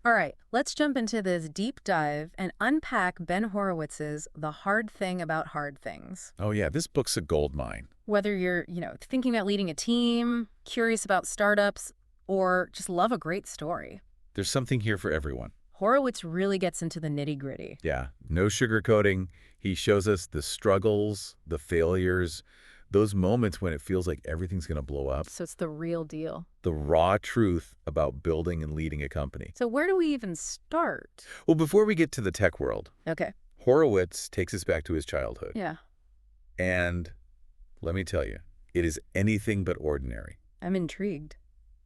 All right, let's jump into this deep dive and unpack Ben Horowitz's The Hard Thing About Hard Things. Oh yeah, this book's a gold mine. Whether you're, thinking about leading a team, curious about startups, or just love a great story, There's something here for everyone. Horowitz really gets into the nitty-gritty. Yeah, no sugarcoating. He shows us the struggles, the failures, those moments when it feels like everything's going to blow up. So it's the real deal. The raw truth about building and leading a company. So where do we even start? Well, before we get to the tech world, Okay. Horowitz takes us back to his childhood. Yeah, And let me tell you, it is anything but ordinary. I'm intrigued.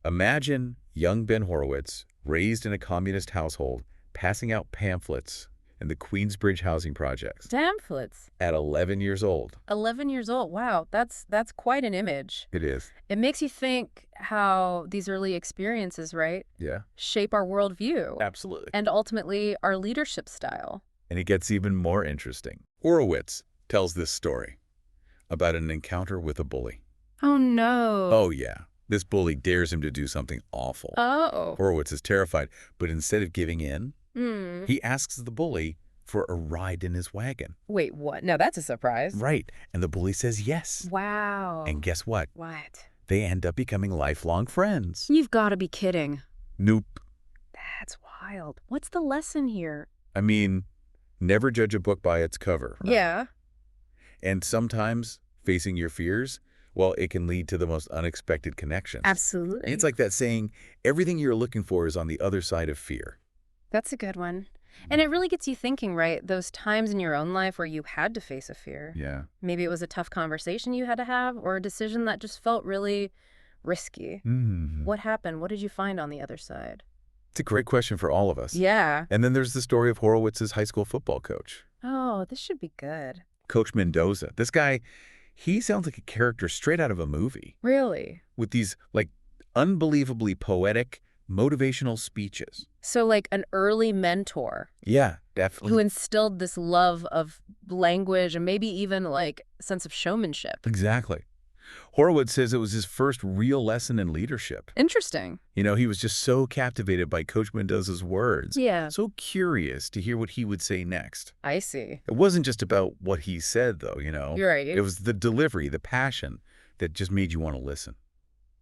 Imagine young Ben Horowitz, raised in a communist household, passing out pamphlets in the Queensbridge housing projects Pamphlets. at 11 years old. 11 years old. Wow, that's quite an image. It is. It makes you think how these early experiences, right, Yeah, shape our worldview absolutely. and ultimately our leadership style. And it gets even more interesting. Horowitz tells this story about an encounter with a bully. Oh, no. Oh, yeah. This bully dares him to do something awful. Oh. Horowitz is terrified, but instead of giving in, Hmm. he asks the bully for a ride in his wagon. Wait, what? No, that's a surprise. Right. And the bully says yes. Wow. And guess what? What? They end up becoming lifelong friends. You've got to be kidding. Nope. That's wild. What's the lesson here? I mean, never judge a book by its cover. Right? Yeah. And sometimes facing your fears, well, it can lead to the most unexpected connections. Absolutely. It's like that saying, everything you're looking for is on the other side of fear. That's a good one. And it really gets you thinking, right? Those times in your own life where you had to face a fear. Yeah. Maybe it was a tough conversation you had to have or a decision that just felt really risky. What happened? What did you find on the other side? It's a great question for all of us. Yeah. And then there's the story of Horowitz's high school football coach, Oh, this should be good. Coach Mendoza. This guy, he sounds like a character straight out of a movie Really? with these, like, unbelievably poetic, motivational speeches. So like an early mentor Yeah, definitely. who instilled this love of language and maybe even like a sense of showmanship. Exactly. Horowitz says it was his first real lesson in leadership. Interesting. He was just so captivated by Coach Mendoza's words. Yeah. So curious to hear what he would say next. I see. It wasn't just about what he said, though, You're right. It was the delivery, the passion that just made you want to listen.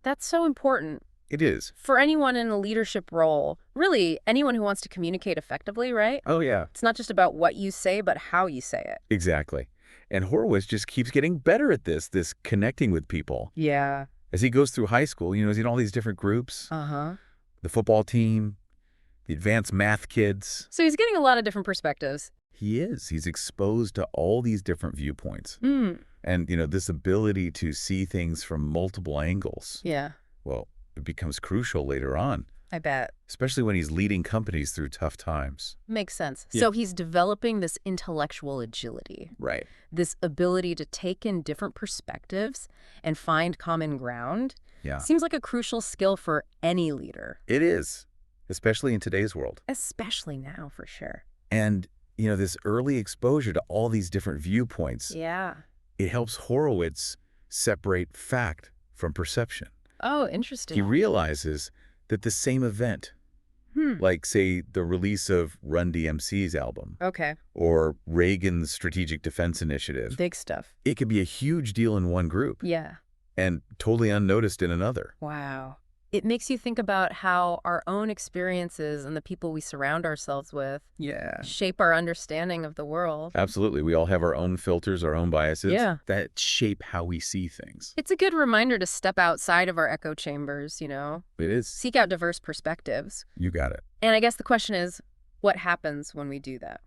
That's so important. It is. For anyone in a leadership role, really anyone who wants to communicate effectively, right? Oh, yeah. It's not just about what you say, but how you say it. Exactly. And Horowitz just keeps getting better at this connecting with people. Yeah. As he goes through high school, he's in all these different groups, Uh-huh. the football team, the advanced math kids. So he's getting a lot of different perspectives. He is. He's exposed to all these different viewpoints. Hmm. And, this ability to see things from multiple angles, Yeah, well, it becomes crucial later on, I bet. especially when he's leading companies through tough times. Makes sense. Yeah. So he's developing this intellectual agility, Right. this ability to take in different perspectives and find common ground. Yeah. Seems like a crucial skill for any leader, It is, especially in today's world. especially now for sure. And, this early exposure to all these different viewpoints, Yeah. it helps Horowitz separate fact from perception. Oh, interesting. He realizes that the same event, like, say, the release of Run DMC's album Okay. or Reagan's Strategic Defense Initiative, Big stuff. it could be a huge deal in one group Yeah. and totally unnoticed in another. Wow. It makes you think about how our own experiences and the people we surround ourselves with Yeah. shape our understanding of the world. Absolutely. We all have our own filters, our own biases Yeah. that shape how we see things. It's a good reminder to step outside of our echo chambers, It is. seek out diverse perspectives. You got it. And I guess the question is, what happens when we do that?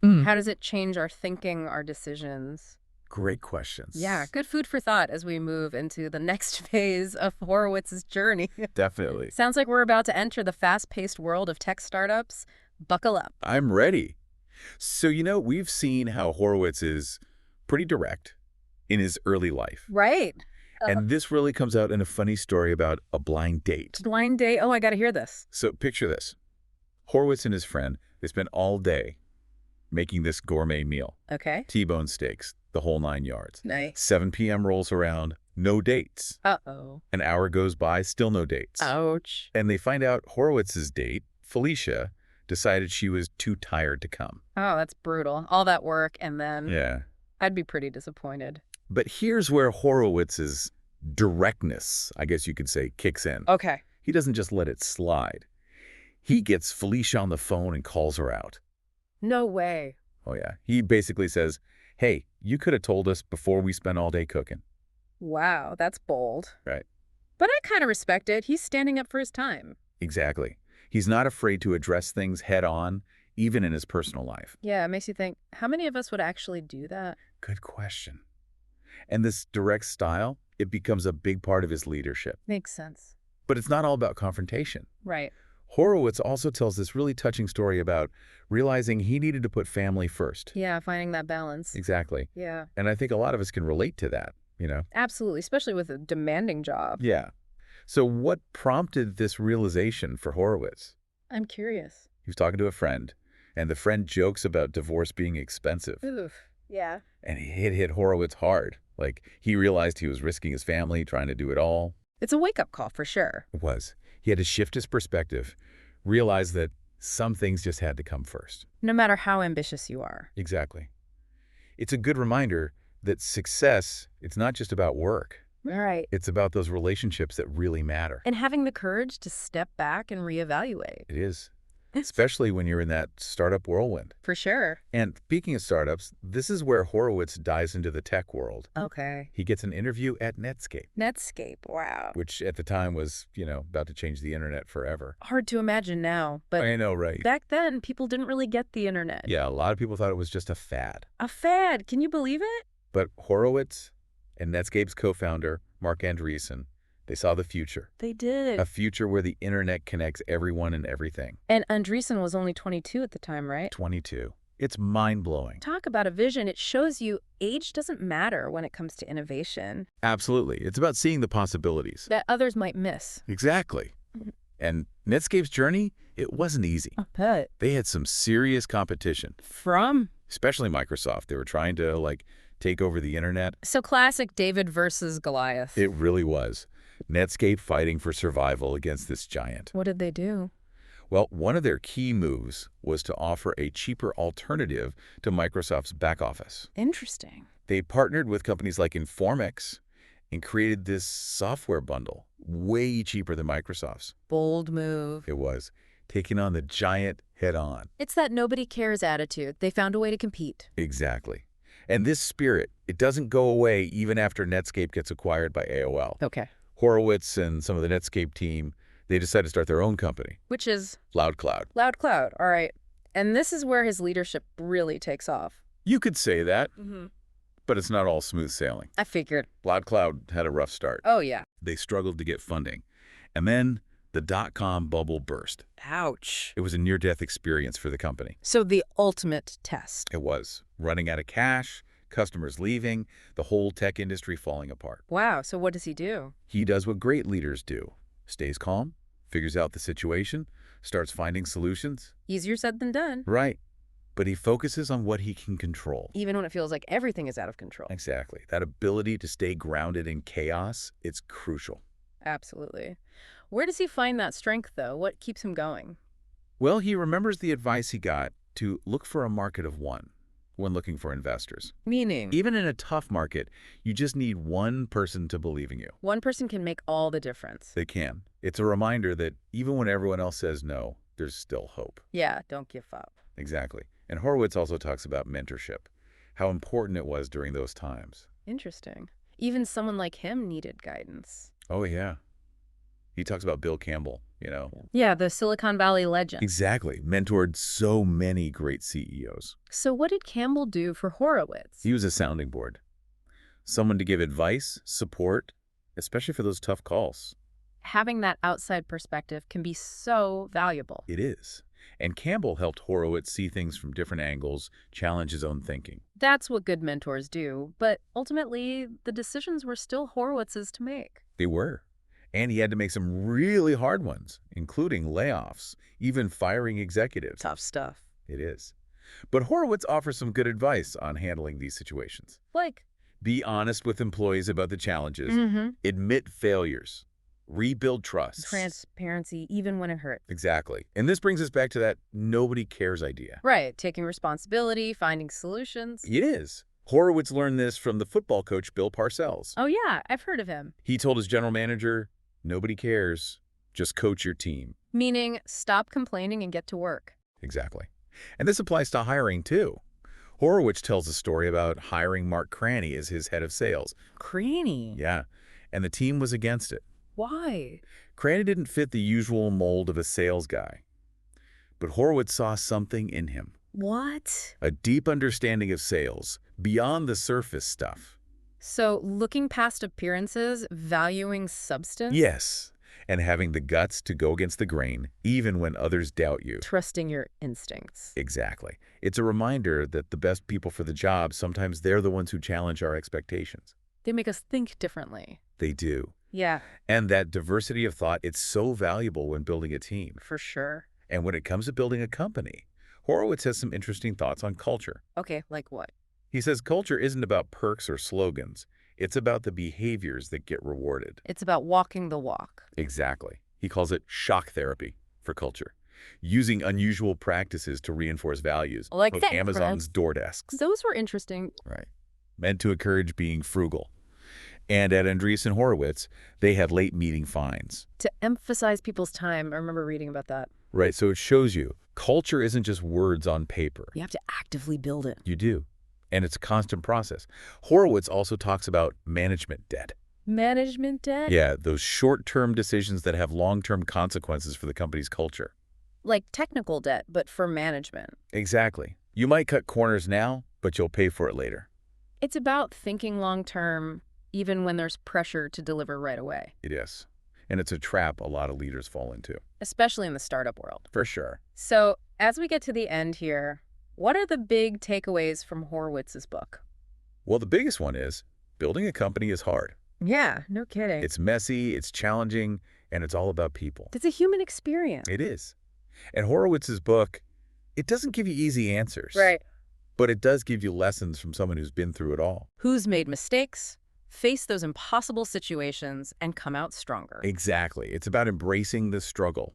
How does it change our thinking, our decisions? Great questions. Yeah, good food for thought as we move into the next phase of Horowitz's journey. Definitely. Sounds like we're about to enter the fast-paced world of tech startups. Buckle up. I'm ready. So, we've seen how Horowitz is pretty direct in his early life. Right. And this really comes out in a funny story about a blind date. Blind date. Oh, I got to hear this. So picture this. Horowitz and his friend, they spent all day making this gourmet meal. Okay. T-bone steaks, the whole 9 yards. Nice. 7 p.m. rolls around, no dates. Uh-oh. An hour goes by, still no dates. Ouch. And they find out Horowitz's date Felicia, decided she was too tired to come. Oh, that's brutal. All that work, and then Yeah. I'd be pretty disappointed. But here's where Horowitz's directness, I guess you could say, kicks in. Okay. He doesn't just let it slide. He gets Felicia on the phone and calls her out. No way. Oh, yeah. He basically says, hey, you could have told us before we spent all day cooking. Wow, that's bold. Right. But I kind of respect it. He's standing up for his time. Exactly. He's not afraid to address things head on, even in his personal life. Yeah, it makes you think, how many of us would actually do that? Good question. And this direct style, it becomes a big part of his leadership. Makes sense. But it's not all about confrontation. Right. Horowitz also tells this really touching story about realizing he needed to put family first. Yeah, finding that balance. Exactly. Yeah. And I think a lot of us can relate to that, you know? Absolutely, especially with a demanding job. Yeah. So what prompted this realization for Horowitz? I'm curious. He was talking to a friend, and the friend jokes about divorce being expensive. Oof. Yeah. And it hit Horowitz hard. Like, he realized he was risking his family, trying to do it all. It's a wake-up call for sure. It was. He had to shift his perspective, realize that some things just had to come first. No matter how ambitious you are. Exactly. It's a good reminder that success, it's not just about work. Right. It's about those relationships that really matter. And having the courage to step back and reevaluate. It is. Especially when you're in that startup whirlwind. For sure. And speaking of startups, this is where Horowitz dives into the tech world. Okay. He gets an interview at Netscape. Netscape, wow. Which at the time was, about to change the internet forever. Hard to imagine now, but I know, right? back then, people didn't really get the internet. Yeah, a lot of people thought it was just a fad. A fad, can you believe it? But Horowitz and Netscape's co-founder, Mark Andreessen, they saw the future. They did. A future where the internet connects everyone and everything. And Andreessen was only 22 at the time, right? 22. It's mind-blowing. Talk about a vision. It shows you age doesn't matter when it comes to innovation. Absolutely. It's about seeing the possibilities. That others might miss. Exactly. And Netscape's journey, it wasn't easy. I bet. They had some serious competition. From? Especially Microsoft. They were trying to, take over the internet. So classic David versus Goliath. It really was. Netscape fighting for survival against this giant. What did they do? Well, one of their key moves was to offer a cheaper alternative to Microsoft's back office. Interesting. They partnered with companies like Informix and created this software bundle, way cheaper than Microsoft's. Bold move. It was, taking on the giant head-on. It's that nobody cares attitude. They found a way to compete. Exactly. And this spirit, it doesn't go away even after Netscape gets acquired by AOL. Okay. Horowitz and some of the Netscape team, they decided to start their own company. Which is? LoudCloud. LoudCloud, all right. And this is where his leadership really takes off. You could say that, Mm-hmm. but it's not all smooth sailing. I figured. LoudCloud had a rough start. Oh, yeah. They struggled to get funding. And then the dot-com bubble burst. Ouch. It was a near-death experience for the company. So the ultimate test. It was. Running out of cash, customers leaving, the whole tech industry falling apart. Wow, so what does he do? He does what great leaders do. Stays calm, figures out the situation, starts finding solutions. Easier said than done. Right. But he focuses on what he can control. Even when it feels like everything is out of control. Exactly. That ability to stay grounded in chaos, it's crucial. Absolutely. Where does he find that strength, though? What keeps him going? Well, he remembers the advice he got to look for a market of one when looking for investors. Meaning? Even in a tough market, you just need one person to believe in you. One person can make all the difference. They can. It's a reminder that even when everyone else says no, there's still hope. Yeah, don't give up. Exactly. And Horowitz also talks about mentorship, how important it was during those times. Interesting. Even someone like him needed guidance. Oh, yeah. He talks about Bill Campbell, Yeah, the Silicon Valley legend. Exactly. Mentored so many great CEOs. So what did Campbell do for Horowitz? He was a sounding board. Someone to give advice, support, especially for those tough calls. Having that outside perspective can be so valuable. It is. And Campbell helped Horowitz see things from different angles, challenge his own thinking. That's what good mentors do, but ultimately, the decisions were still Horowitz's to make. They were. And he had to make some really hard ones, including layoffs, even firing executives. Tough stuff. It is. But Horowitz offers some good advice on handling these situations. Like? Be honest with employees about the challenges. Admit failures. rebuild trust. Transparency, even when it hurts. Exactly. And this brings us back to that nobody cares idea. Right, taking responsibility, finding solutions. It is. Horowitz learned this from the football coach Bill Parcells. Oh yeah, I've heard of him. He told his general manager, nobody cares, just coach your team. Meaning, stop complaining and get to work. Exactly. And this applies to hiring, too. Horowitz tells a story about hiring Mark Cranny as his head of sales. Cranny? Yeah, and the team was against it. Why? Cranny didn't fit the usual mold of a sales guy. But Horowitz saw something in him. What? A deep understanding of sales, beyond the surface stuff. So, looking past appearances, valuing substance? Yes, and having the guts to go against the grain, even when others doubt you. Trusting your instincts. Exactly. It's a reminder that the best people for the job, sometimes they're the ones who challenge our expectations. They make us think differently. They do. Yeah. And that diversity of thought, it's so valuable when building a team. For sure. And when it comes to building a company, Horowitz has some interesting thoughts on culture. Okay, like what? He says culture isn't about perks or slogans. It's about the behaviors that get rewarded. It's about walking the walk. Exactly. He calls it shock therapy for culture, using unusual practices to reinforce values. Like that, Amazon's door desks. Those were interesting. Right. Meant to encourage being frugal. And at Andreessen Horowitz, they had late meeting fines. To emphasize people's time. I remember reading about that. Right, so it shows you, culture isn't just words on paper. You have to actively build it. You do. And it's a constant process. Horowitz also talks about management debt. Management debt? Yeah, those short-term decisions that have long-term consequences for the company's culture. Like technical debt, but for management. Exactly. You might cut corners now, but you'll pay for it later. It's about thinking long-term, even when there's pressure to deliver right away. It is. And it's a trap a lot of leaders fall into. Especially in the startup world. For sure. So, as we get to the end here, what are the big takeaways from Horowitz's book? Well, the biggest one is, building a company is hard. Yeah, no kidding. It's messy, it's challenging, and it's all about people. It's a human experience. It is. And Horowitz's book, it doesn't give you easy answers. Right. But it does give you lessons from someone who's been through it all. Who's made mistakes, face those impossible situations, and come out stronger. Exactly. It's about embracing the struggle,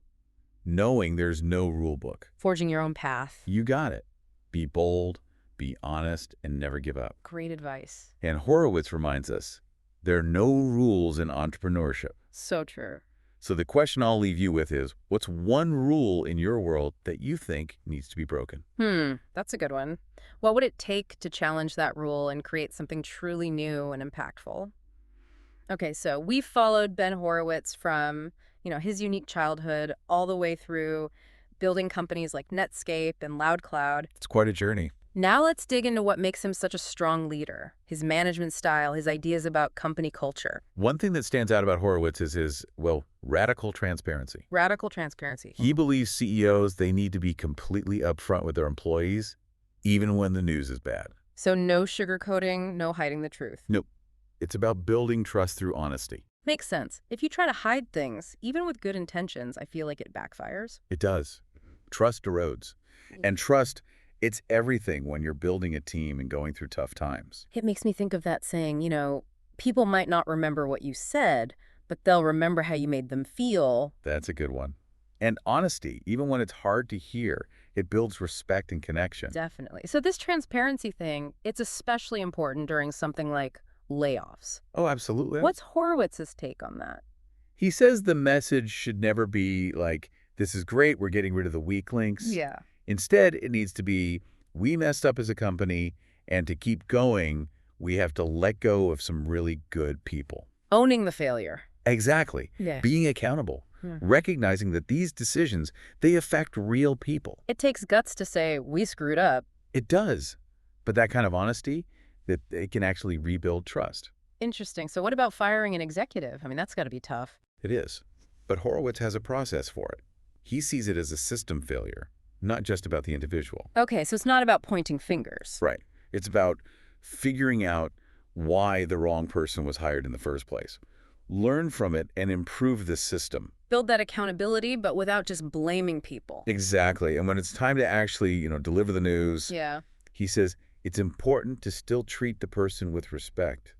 knowing there's no rule book. Forging your own path. You got it. Be bold, be honest, and never give up. Great advice. And Horowitz reminds us, there are no rules in entrepreneurship. So true. So the question I'll leave you with is, what's one rule in your world that you think needs to be broken? That's a good one. What would it take to challenge that rule and create something truly new and impactful? Okay, so we followed Ben Horowitz from, his unique childhood all the way through building companies like Netscape and LoudCloud. It's quite a journey. Now let's dig into what makes him such a strong leader, his management style, his ideas about company culture. One thing that stands out about Horowitz is his, radical transparency. Radical transparency. He believes CEOs, they need to be completely upfront with their employees, even when the news is bad. So no sugarcoating, no hiding the truth. Nope. It's about building trust through honesty. Makes sense. If you try to hide things, even with good intentions, I feel like it backfires. It does. Trust erodes. And trust, it's everything when you're building a team and going through tough times. It makes me think of that saying, people might not remember what you said, but they'll remember how you made them feel. That's a good one. And honesty, even when it's hard to hear, it builds respect and connection. Definitely. So this transparency thing, it's especially important during something like layoffs. Oh, absolutely. What's Horowitz's take on that? He says the message should never be like, this is great, we're getting rid of the weak links. Yeah. Instead, it needs to be, we messed up as a company, and to keep going, we have to let go of some really good people. Owning the failure. Exactly. Yeah. Being accountable. Recognizing that these decisions, they affect real people. It takes guts to say, we screwed up. It does. But that kind of honesty, that it can actually rebuild trust. Interesting. So what about firing an executive? I mean, that's got to be tough. It is. But Horowitz has a process for it. He sees it as a system failure, not just about the individual. Okay, so it's not about pointing fingers. Right. It's about figuring out why the wrong person was hired in the first place. Learn from it and improve the system. Build that accountability, but without just blaming people. Exactly. And when it's time to actually, deliver the news, Yeah. he says it's important to still treat the person with respect,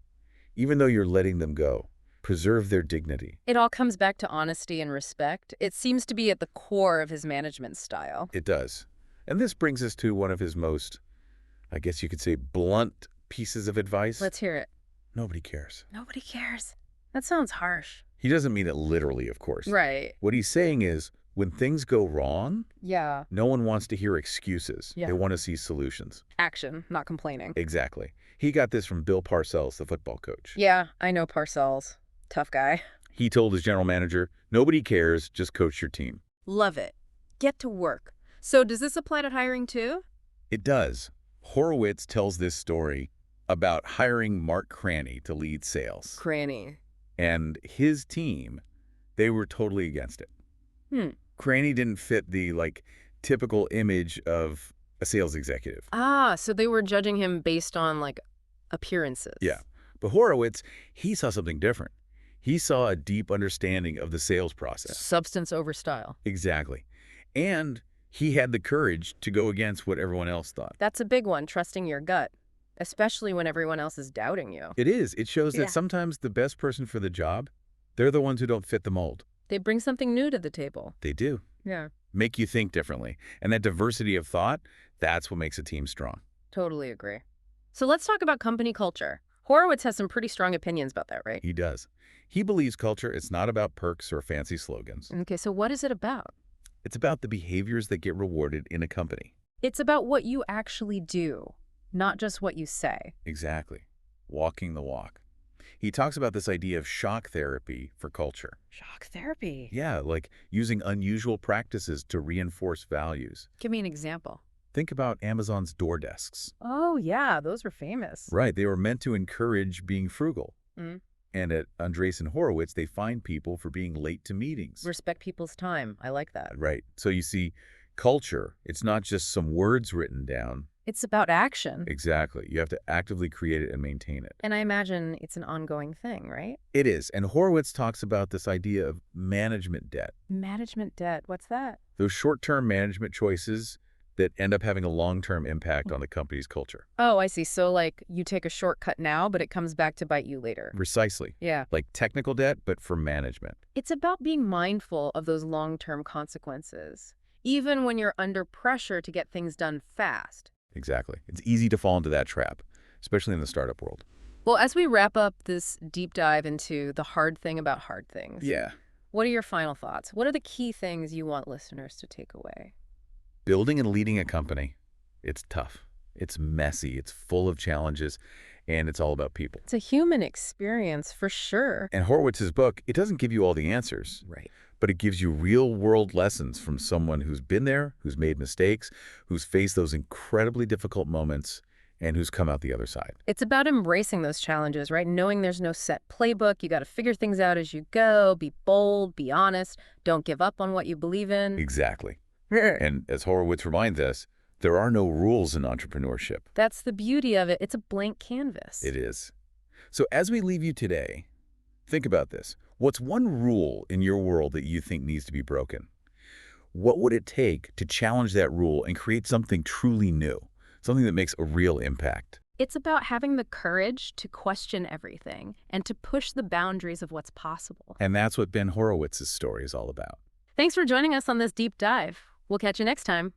even though you're letting them go. preserve their dignity. It all comes back to honesty and respect. It seems to be at the core of his management style. It does. And this brings us to one of his most, I guess you could say, blunt pieces of advice. Let's hear it. Nobody cares. Nobody cares. That sounds harsh. He doesn't mean it literally, of course. Right. What he's saying is, when things go wrong, Yeah. no one wants to hear excuses. Yeah. They want to see solutions. Action, not complaining. Exactly. He got this from Bill Parcells, the football coach. Yeah, I know Parcells. Tough guy. He told his general manager, nobody cares, just coach your team. Love it. Get to work. So does this apply to hiring too? It does. Horowitz tells this story about hiring Mark Cranny to lead sales. Cranny. And his team, they were totally against it. Cranny didn't fit the, typical image of a sales executive. Ah, so they were judging him based on, appearances. Yeah. But Horowitz, he saw something different. He saw a deep understanding of the sales process. Substance over style. Exactly. And he had the courage to go against what everyone else thought. That's a big one, trusting your gut, especially when everyone else is doubting you. It is. It shows Yeah. that sometimes the best person for the job, they're the ones who don't fit the mold. They bring something new to the table. They do. Yeah. Make you think differently. And that diversity of thought, that's what makes a team strong. Totally agree. So let's talk about company culture. Horowitz has some pretty strong opinions about that, right? He does. He believes culture is not about perks or fancy slogans. Okay, so what is it about? It's about the behaviors that get rewarded in a company. It's about what you actually do, not just what you say. Exactly. Walking the walk. He talks about this idea of shock therapy for culture. Shock therapy. Yeah, like using unusual practices to reinforce values. Give me an example. Think about Amazon's door desks. Oh, yeah, those were famous. Right, they were meant to encourage being frugal. Mm. And at Andreessen Horowitz, they fine people for being late to meetings. Respect people's time. I like that. Right. So you see, culture, it's not just some words written down. It's about action. Exactly. You have to actively create it and maintain it. And I imagine it's an ongoing thing, right? It is. And Horowitz talks about this idea of management debt. Management debt. What's that? Those short-term management choices that end up having a long-term impact on the company's culture. Oh, I see. So, you take a shortcut now, but it comes back to bite you later. Precisely. Yeah. Like technical debt, but for management. It's about being mindful of those long-term consequences, even when you're under pressure to get things done fast. Exactly. It's easy to fall into that trap, especially in the startup world. Well, as we wrap up this deep dive into the hard thing about hard things, Yeah. what are your final thoughts? What are the key things you want listeners to take away? Building and leading a company, it's tough. It's messy. It's full of challenges, and it's all about people. It's a human experience for sure. And Horowitz's book, it doesn't give you all the answers. Right. But it gives you real-world lessons from someone who's been there, who's made mistakes, who's faced those incredibly difficult moments, and who's come out the other side. It's about embracing those challenges, right? Knowing there's no set playbook. You got to figure things out as you go. Be bold, be honest. Don't give up on what you believe in. Exactly. And as Horowitz reminds us, there are no rules in entrepreneurship. That's the beauty of it. It's a blank canvas. It is. So as we leave you today, think about this. What's one rule in your world that you think needs to be broken? What would it take to challenge that rule and create something truly new, something that makes a real impact? It's about having the courage to question everything and to push the boundaries of what's possible. And that's what Ben Horowitz's story is all about. Thanks for joining us on this deep dive. We'll catch you next time.